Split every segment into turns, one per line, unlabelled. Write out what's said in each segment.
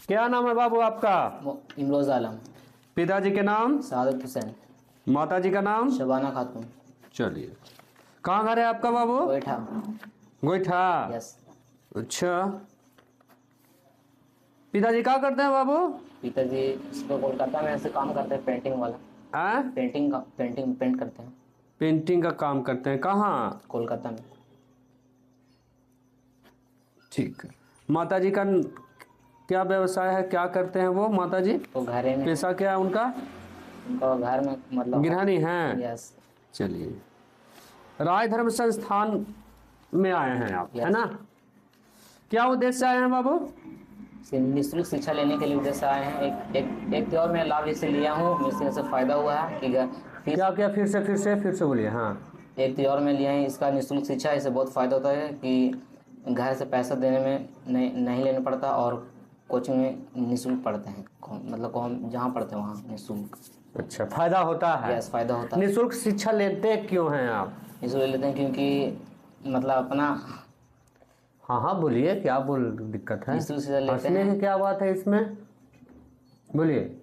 क्या नाम है बाबू आपका?
इमरोज आलम।
पिताजी के नाम?
सादत हुसैन।
माता जी का नाम?
शबाना खातून।
चलिए, कहाँ घर है आपका बाबू?
गोईठा।
गोईठा।
यस।
अच्छा, पिताजी क्या करते हैं बाबू?
पिताजी इसको कोलकाता में ऐसे काम करते हैं, पेंटिंग वाला। पेंट करते हैं।
पेंटिंग का काम करते हैं, कहाँ?
कोलकाता में।
ठीक है। माता जी का क्या व्यवसाय है, क्या करते हैं वो माता जी?
वो घर में।
पैसा क्या है उनका?
उनका घर में मतलब
गृहिणी हैं।
यस।
चलिए, राय धर्म संस्थान में आए हैं आप, है ना? क्या उद्देश्य से आए हैं बाबू?
निःशुल्क शिक्षा लेने के लिए उद्देश्य से आए हैं। एक त्योहार में लाभ इसे लिया हूँ, मुझसे इससे फायदा हुआ है कि
क्या फिर से बोलिए। हाँ,
एक त्योहार में लिया है इसका निःशुल्क शिक्षा। इससे बहुत फायदा होता है कि घर से पैसा देने में नहीं लेना पड़ता, और कोचिंग में निःशुल्क पढ़ते हैं। मतलब हम जहाँ पढ़ते हैं वहाँ निःशुल्क।
अच्छा, फायदा होता है।
यस, फायदा होता है।
निःशुल्क शिक्षा लेते क्यों हैं आप?
निःशुल्क लेते हैं क्योंकि मतलब अपना।
हाँ बोलिए, क्या दिक्कत है?
निःशुल्क शिक्षा लेते
हंसने
हैं।
की क्या बात है इसमें? बोलिए।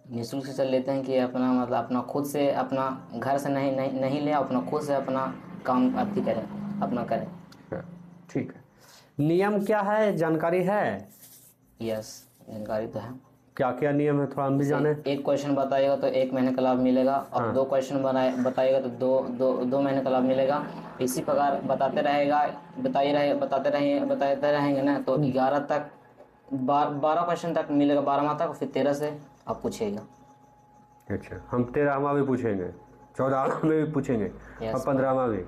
निःशुल्क शिक्षा लेते हैं कि अपना मतलब अपना खुद से, अपना घर से नहीं ले, अपना खुद से अपना काम अति करें, अपना करें।
ठीक है। नियम क्या है, जानकारी है?
यस, जानकारी तो है।
क्या क्या नियम है, थोड़ा हम भी जाने।
एक क्वेश्चन बताइएगा तो 1 महीने का लाभ मिलेगा, और
हाँ।
2 क्वेश्चन बताइएगा तो दो महीने का लाभ मिलेगा। इसी प्रकार बताते रहेंगे ना, तो 11 तक 12 क्वेश्चन तक मिलेगा, 12वां तक, फिर 13 से आप पूछिएगा।
अच्छा, हम 13वां भी पूछेंगे, 14वां में भी पूछेंगे, और 15वां भी।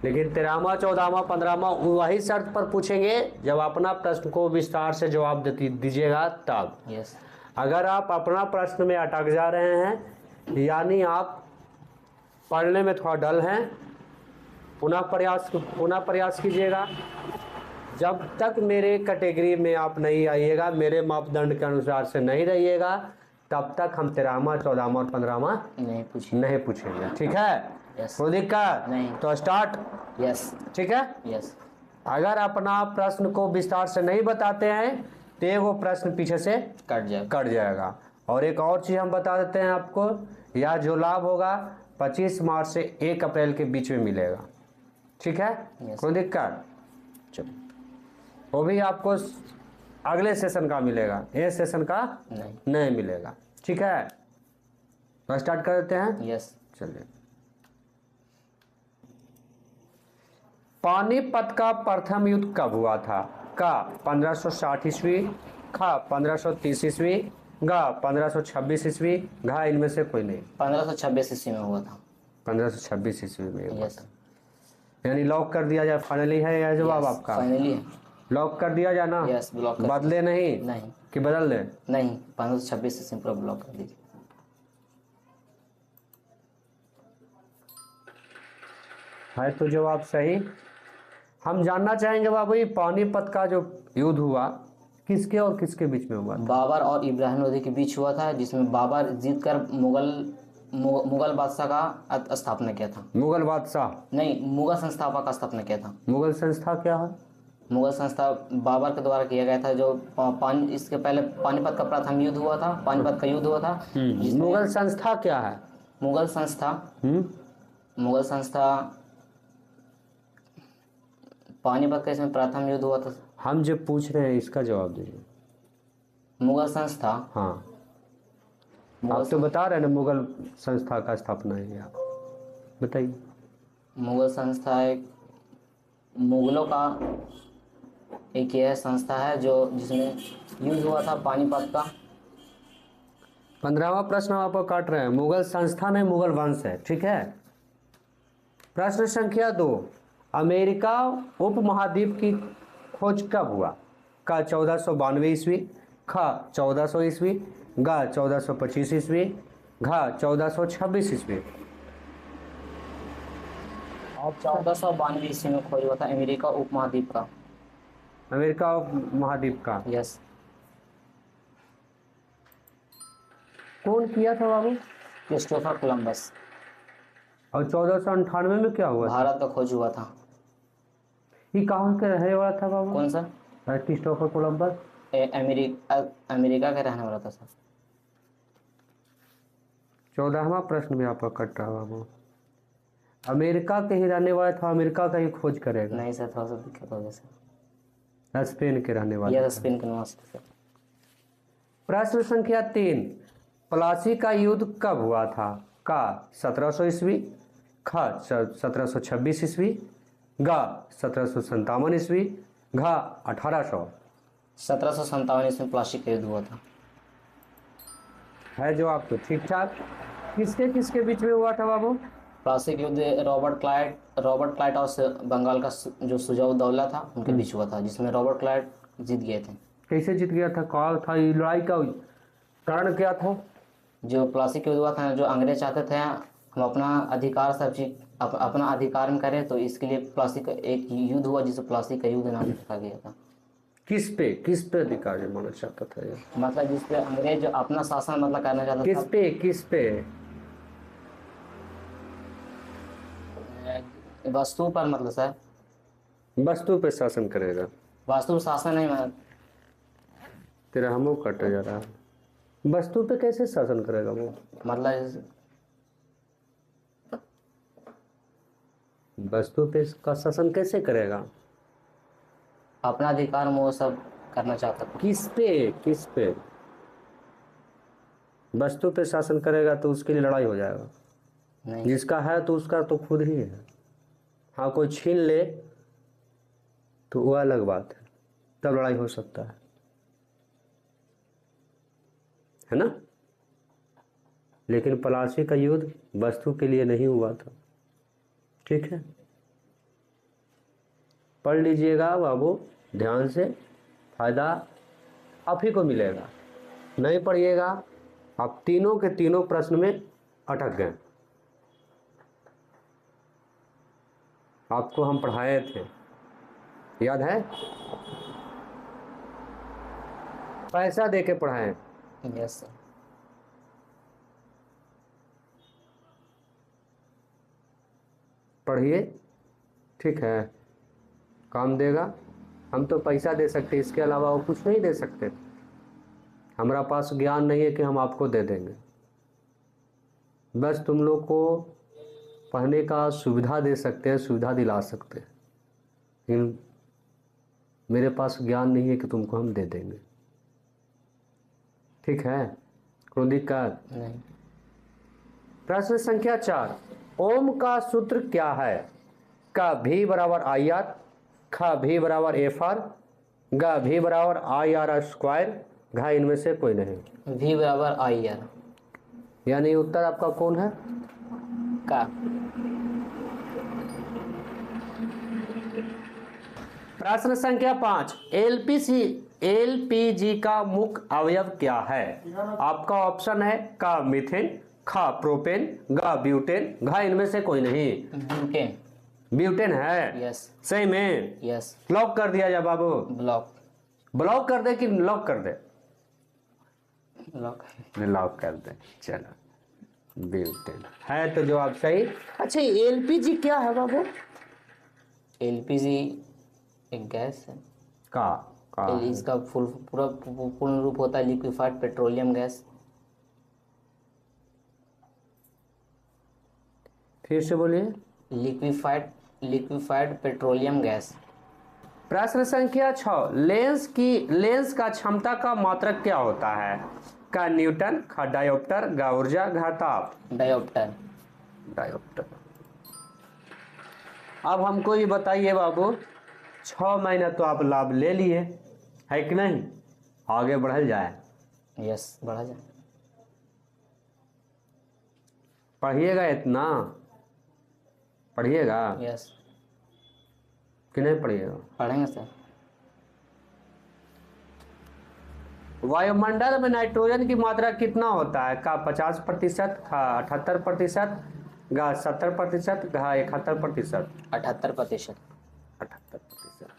लेकिन 13वां, 14वां, 15वां वही शर्त पर पूछेंगे जब अपना प्रश्न को विस्तार से जवाब दीजिएगा तब।
यस।
अगर आप अपना प्रश्न में अटक जा रहे हैं, यानी आप पढ़ने में थोड़ा डल हैं, पुनः प्रयास कीजिएगा। जब तक मेरे कैटेगरी में आप नहीं आइएगा, मेरे मापदंड के अनुसार से नहीं रहिएगा, तब तक हम 13वां, 14वां और 15वां नहीं पूछेंगे। ठीक है? कोई दिक्कत
नहीं।
तो स्टार्ट।
यस।
ठीक है?
यस।
अगर अपना प्रश्न को विस्तार से नहीं बताते हैं तो वो प्रश्न पीछे से कट जाएगा। और एक और चीज़ हम बता देते हैं आपको, यह जो लाभ होगा 25 मार्च से 1 अप्रैल के बीच में मिलेगा। ठीक है? कोई दिक्कत? चलो, वो भी आपको अगले सेशन का मिलेगा, ये सेशन का नहीं मिलेगा। ठीक है? तो स्टार्ट कर देते हैं।
यस।
चलिए। पानीपत का प्रथम युद्ध कब हुआ था? का 1560 ईस्वी, खा 1530 ईस्वी, गा 1526 ईस्वी, घा इनमें से कोई नहीं।
1526 ईस्वी में हुआ था।
1526 ईस्वी में हुआ था। यानी लॉक कर दिया जाए, फाइनली है यह जवाब आपका?
फाइनली है।
लॉक कर दिया जाए ना?
यस, ब्लॉक कर।
बदले नहीं कि बदल दे?
नहीं, 1526 ईस्वी पूरा ब्लॉक कर दीजिए।
है तो जवाब सही। हम जानना चाहेंगे बाबू, ये पानीपत का जो युद्ध हुआ किसके और किसके बीच में हुआ?
बाबर और इब्राहिम लोधी के बीच हुआ था, जिसमें बाबर जीतकर मुगल बादशाह का स्थापना किया था।
मुगल बादशाह
नहीं, मुगल संस्थापक का स्थापना किया था।
मुगल संस्था क्या है?
मुगल संस्था बाबर के द्वारा किया गया था। जो इसके पहले पानीपत का प्रथम युद्ध हुआ था, पानीपत का युद्ध हुआ था।
मुगल संस्था क्या है?
मुगल संस्था पानीपत का इसमें प्रथम युद्ध हुआ था।
हम जो पूछ रहे हैं इसका जवाब दीजिए।
मुगल संस्था।
हाँ, आप तो बता रहे हैं ना मुगल संस्था का स्थापना है, आप बताइए।
मुगल संस्था एक मुगलों का एक यह संस्था है जो जिसमें युद्ध हुआ था पानीपत का।
15वां प्रश्न आप काट रहे हैं। मुगल संस्था नहीं, मुगल वंश है। ठीक है? प्रश्न संख्या 2, अमेरिका उपमहाद्वीप की खोज कब हुआ? का 1492 ईस्वी, खा 1400 ईस्वी, गा 1425 ईस्वी, घा 1426 ईस्वी।
और 1492 ईस्वी में खोज हुआ था अमेरिका उपमहाद्वीप का।
अमेरिका उपमहाद्वीप का।
यस।
कौन किया था बाबू?
Christopher Columbus.
और 1498 में क्या हुआ?
भारत का खोज हुआ था।
ये कहाँ के रहने वाला था बाबू?
कौन सा?
Christopher Columbus.
अमेरिका का रहने वाला था सर।
14वां प्रश्न भी आपका कट रहा बाबू। अमेरिका के ही रहने वाला था, अमेरिका का ही खोज करेगा।
नहीं सर, थोड़ा सा दिक्कत हो गया सर।
स्पेन के रहने वाला
यह
था।
स्पेन के निवासी थे सर।
प्रश्न संख्या 3, प्लासी का युद्ध कब हुआ था? का 1700 ईस्वी, ख 1726 ईस्वी, ग 1757 ईस्वी, घ 1800।
1757 ईस्वी में प्लासी का युद्ध हुआ था।
है जवाब तो ठीक ठाक। किसके किसके बीच में हुआ था बाबू?
प्लासी का युद्ध रॉबर्ट क्लाइट और बंगाल का जो सुजाउद्दौला था उनके बीच हुआ था, जिसमें रॉबर्ट क्लाइट जीत गए थे।
कैसे जीत गया था? कौन था? ये लड़ाई का कारण क्या था?
जो प्लासी का युद्ध हुआ था, जो अंग्रेज चाहते थे हम अपना अधिकार सब चीज अपना अधिकार में करें, तो इसके लिए प्लासी का एक युद्ध हुआ जिसे प्लासी का युद्ध नाम रखा गया था।
किस पे अधिकार जमाना चाहता था ये?
मतलब जिस पे अंग्रेज अपना शासन मतलब करना चाहता था।
किस पे?
वस्तु पर, मतलब सर
वस्तु पे शासन करेगा।
वास्तु शासन नहीं,
तेरा हमो कट जा रहा है। वस्तु पे कैसे शासन करेगा वो?
मतलब
वस्तु पे का शासन कैसे करेगा?
अपना अधिकार में वो सब करना चाहता था।
किस पे? वस्तु पे शासन करेगा तो उसके लिए लड़ाई हो जाएगा।
नहीं,
जिसका है तो उसका तो खुद ही है। हाँ, कोई छीन ले तो वो अलग बात है, तब लड़ाई हो सकता है ना? लेकिन प्लासी का युद्ध वस्तु के लिए नहीं हुआ था। ठीक है, पढ़ लीजिएगा बाबू ध्यान से, फायदा आप ही को मिलेगा। नहीं पढ़िएगा आप तीनों के तीनों प्रश्न में अटक गए। आपको हम पढ़ाए थे, याद है? पैसा दे के पढ़ाए।
Yes sir.
पढ़िए, ठीक है, काम देगा। हम तो पैसा दे सकते, इसके अलावा वो कुछ नहीं दे सकते। हमारा पास ज्ञान नहीं है कि हम आपको दे देंगे। बस तुम लोग को पढ़ने का सुविधा दे सकते हैं, सुविधा दिला सकते हैं, लेकिन मेरे पास ज्ञान नहीं है कि तुमको हम दे देंगे। ठीक है, कोई दिक्कत
नहीं।
प्रश्न संख्या 4, ओम का सूत्र क्या है? का भी बराबर आई आर, ख भी बराबर एफ आर, ग भी बराबर आई आर स्क्वायर, घ इनमें से कोई नहीं।
भी बराबर आई आर।
यानी उत्तर आपका कौन है?
का।
प्रश्न संख्या 5, एलपीजी का मुख्य अवयव क्या है? आपका ऑप्शन है का मीथेन, ख प्रोपेन, ग ब्यूटेन, घ इनमें से कोई नहीं।
ब्यूटेन।
ब्यूटेन है।
यस।
सही में?
यस।
लॉक कर दिया जाए बाबू?
ब्लॉक
कर दे कि लॉक कर दे?
लॉक
कर दे। चलो, ब्यूटेन है तो जवाब सही। अच्छा, एलपीजी क्या है बाबू?
एलपीजी एक गैस है।
का
इसका पूर्ण रूप होता है लिक्विफाइड पेट्रोलियम गैस।
फिर से बोलिए।
Liquefied petroleum gas.
प्रश्न संख्या 6, लेंस का क्षमता का मात्रक क्या होता है? का न्यूटन, का डायोप्टर, गा ऊर्जा, घा ताप।
डायोप्टर।
अब हमको ये बताइए बाबू, 6 महीना तो आप लाभ ले लिए है कि नहीं? आगे बढ़ल जाए।
यस, बढ़ा जाए।
पढ़िएगा, इतना पढ़िएगा।
यस।
कि नहीं पढ़िएगा?
पढ़ेंगे सर।
वायुमंडल में नाइट्रोजन की मात्रा कितना होता है? का 50%, का 78%, गा 70%, घा 71%।
78%।
78%।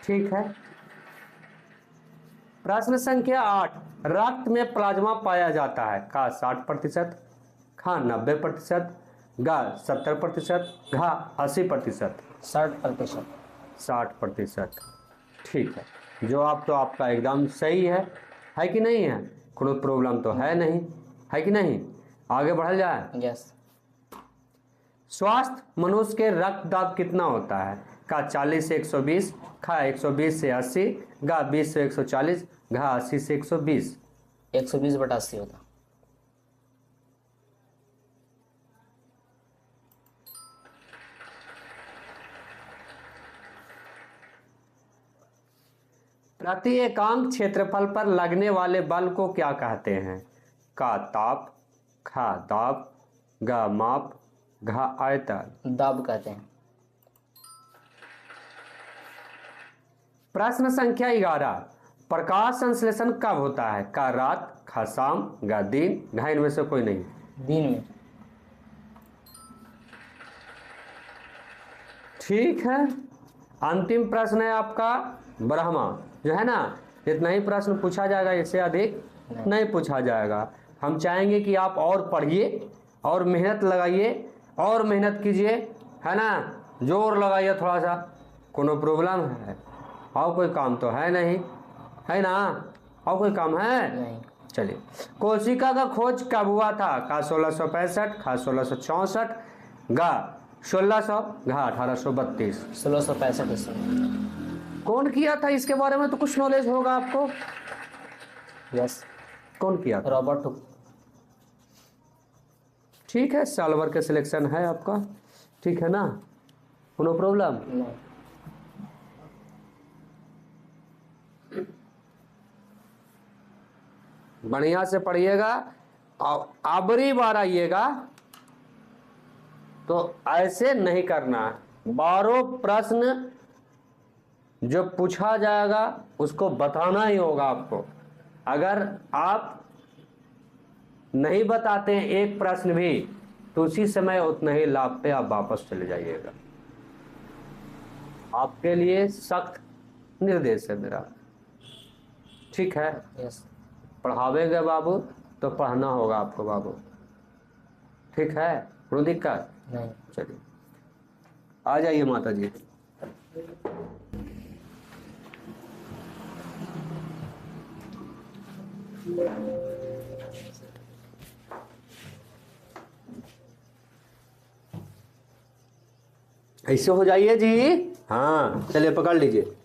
ठीक है। प्रश्न संख्या 8, रक्त में प्लाज्मा पाया जाता है? का 60%, खा 90%, गा 70%, घा 80%।
60%।
60%। ठीक है, जवाब तो आपका एकदम सही है कि नहीं है? कोई प्रॉब्लम तो है नहीं, है कि नहीं? आगे बढ़ल जाए।
यस।
स्वास्थ्य मनुष्य के रक्त दाब कितना होता है? का 40 से 120, खा 120 से 80, गा 20 से 140, घा 80 से 120।
120/80 होता।
प्रति एकांक क्षेत्रफल पर लगने वाले बल को क्या कहते हैं? का ताप, खा दाब, गा माप, घा आयतन।
दाब कहते हैं।
प्रश्न संख्या 11, प्रकाश संश्लेषण कब होता है? का रात, खा शाम, गा दिन, घा इनमें से कोई नहीं।
दिन में।
ठीक है। अंतिम प्रश्न है आपका ब्रह्मा, जो है ना, जितना ही प्रश्न पूछा जाएगा इससे अधिक नहीं पूछा जाएगा। हम चाहेंगे कि आप और पढ़िए और मेहनत लगाइए और मेहनत कीजिए, है ना, जोर लगाइए थोड़ा सा। कोनो प्रॉब्लम है? और कोई काम तो है नहीं, है ना? और कोई काम है
नहीं।
चलिए, कोशिका का खोज कब हुआ था? का 1665, खा 1664, गा 1600, घा 1832।
1665 ईस्वी।
कौन किया था इसके बारे में तो कुछ नॉलेज होगा आपको?
यस।
कौन किया था?
Robert Hooke.
ठीक है, साल भर के सिलेक्शन है आपका, ठीक है ना, नो प्रॉब्लम।
नहीं।
बढ़िया से पढ़िएगा और आखिरी बार आइएगा तो ऐसे नहीं करना है। 12 प्रश्न जो पूछा जाएगा उसको बताना ही होगा आपको। अगर आप नहीं बताते हैं एक प्रश्न भी तो उसी समय उतना ही लाभ पे आप वापस चले जाइएगा। आपके लिए सख्त निर्देश है मेरा, ठीक है?
यस।
पढ़ावेंगे बाबू तो पढ़ना होगा आपको बाबू, ठीक है? कोई दिक्कत
नहीं।
चलिए आ जाइए माता जी। ऐसे हो जाइए जी। हाँ चलिए पकड़ लीजिए।